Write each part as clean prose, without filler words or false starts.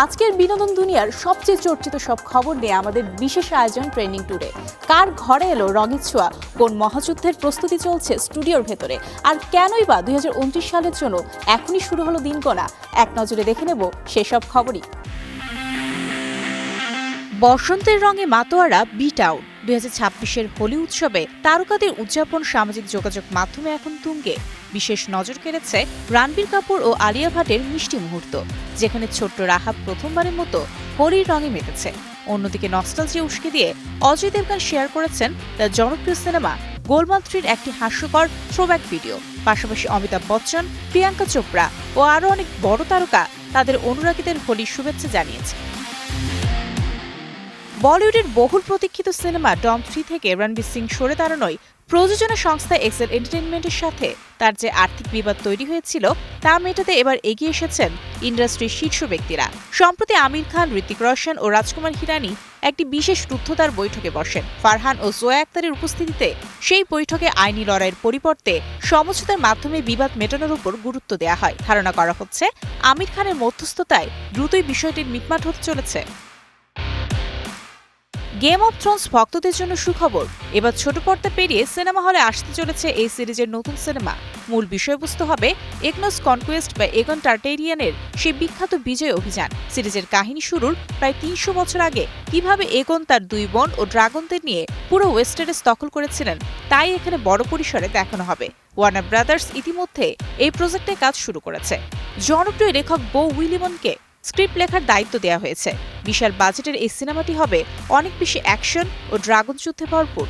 আজকের বিনোদন দুনিয়ার সবচেয়ে চর্চিত সব খবর নিয়ে আমাদের বিশেষ আয়োজন ট্রেন্ডিং টুডে। কার ঘরে এলো রঙের ছোঁয়া, কোন মহাযুদ্ধের প্রস্তুতি চলছে স্টুডিওর ভেতরে, আর কেনই বা 2029 সালের জন্য এখনই শুরু হলো দিনগণা, এক নজরে দেখে নেব সেসব খবরই। বসন্তের রঙে মাতোয়ারা বি টাউন। 2026-এর হোলি উৎসবে তারকাদের উদযাপন সামাজিক যোগাযোগ মাধ্যমে এখন তুঙ্গে। বিশেষ নজর কেড়েছে রণবীর কাপুর ও আলিয়া ভাটের মিষ্টি মুহূর্ত, যেখানে ছোট্ট রাহাব প্রথমবারের মতো হোলির রঙে মেতেছে। অন্যদিকে নস্টালজিয়া উস্কে দিয়ে অজয় দেবগন শেয়ার করেছেন তার জনপ্রিয় সিনেমা গোলমাল 3-র একটি হাস্যকর থ্রোব্যাক ভিডিও। পাশাপাশি অমিতাভ বচ্চন, প্রিয়াঙ্কা চোপড়া ও আরও অনেক বড় তারকা তাদের অনুরাগীদের হোলির শুভেচ্ছা জানিয়েছে। বলিউডের বহুল প্রতীক্ষিত সিনেমা ডন 3 থেকে রণবীর সিং সরে দাঁড়ানোয় প্রযোজনা সংস্থা এক্সেল এন্টারটেইনমেন্টের সাথে তার যে আর্থিক বিবাদ তৈরি হয়েছিল তা মেটাতে এবার এগিয়ে এসেছেন ইন্ডাস্ট্রির শীর্ষ ব্যক্তিরা। সম্প্রতি আমির খান, ঋতিক রোশন ও রাজকুমার হিরানি একটি বিশেষ রুদ্ধদ্বার বৈঠকে বসেন। ফারহান ও জোয়া আক্তারের উপস্থিতিতে সেই বৈঠকে আইনি লড়াইয়ের পরিবর্তে সমঝোতার মাধ্যমে বিবাদ মেটানোর উপর গুরুত্ব দেওয়া হয়। ধারণা করা হচ্ছে আমির খানের মধ্যস্থতায় দ্রুতই বিষয়টির মিটমাট হতে চলেছে। গেম অব থ্রোনস ভক্তদের জন্য সুখবর, এবার ছোট পর্দা পেরিয়ে সিনেমা হলে আসতে চলেছে এই সিরিজের নতুন সিনেমা। মূল বিষয়বস্তু হবে এগনস কনকোয়েস্ট বা এগন টার্টেরিয়ানের সেই বিখ্যাত বিজয় অভিযান। সিরিজের কাহিনী শুরুর প্রায় 300 বছর আগে কিভাবে এগন তার 2 বোন ও ড্রাগনদের নিয়ে পুরো ওয়েস্টারেস দখল করেছিলেন, তাই এখানে বড় পরিসরে দেখানো হবে। ওয়ার্নার ব্রাদার্স ইতিমধ্যে এই প্রজেক্টে কাজ শুরু করেছে। জনপ্রিয় লেখক বো উইলিমনকে স্ক্রিপ্ট লেখার দায়িত্ব দেওয়া হয়েছে। বিশাল বাজেটের এই সিনেমাটি হবে অনেক বেশি অ্যাকশন ও ড্রাগন যুদ্ধে ভরপুর।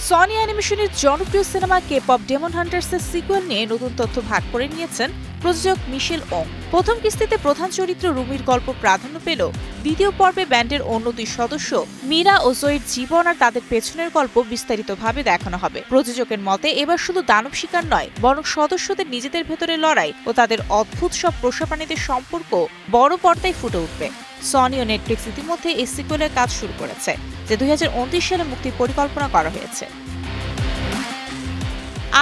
সনি অ্যানিমেশনের জনপ্রিয় সিনেমা কে-পপ ডেমন হান্টার্সের সিকুয়েল নিয়ে নতুন তথ্য ভাগ করে নিয়েছেন প্রযোজক মিশেল ওং। প্রথম কিস্তিতে প্রধান চরিত্র রুমির গল্প প্রাধান্য পেল দ্বিতীয় পর্বে ব্যান্ডের অন্য 2 সদস্য মীরা ও জয়ীর জীবন আর তাদের পেছনের গল্প বিস্তারিতভাবে দেখানো হবে। প্রযোজকের মতে এবার শুধু দানব শিকার নয়, বরং সদস্যদের নিজেদের ভেতরে লড়াই ও তাদের অদ্ভুত সব পোষাপ্রাণীদের সম্পর্ক বড় পর্দায় ফুটে উঠবে। সনি ও নেটফ্লিক্স ইতিমধ্যে এই সিকুয়েলের কাজ শুরু করেছে, যে 2029 সালে মুক্তির পরিকল্পনা করা হয়েছে।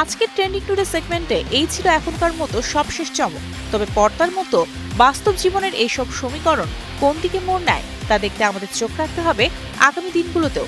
আজকের ট্রেন্ডিং টুডে সেগমেন্টে এই ছিল এখনকার মতো সবশেষ চমক। তবে পর্দার মতো বাস্তব জীবনের এইসব সমীকরণ কোন দিকে মোড় নেয় তা দেখতে আমাদের চোখ রাখতে হবে আগামী দিনগুলোতেও।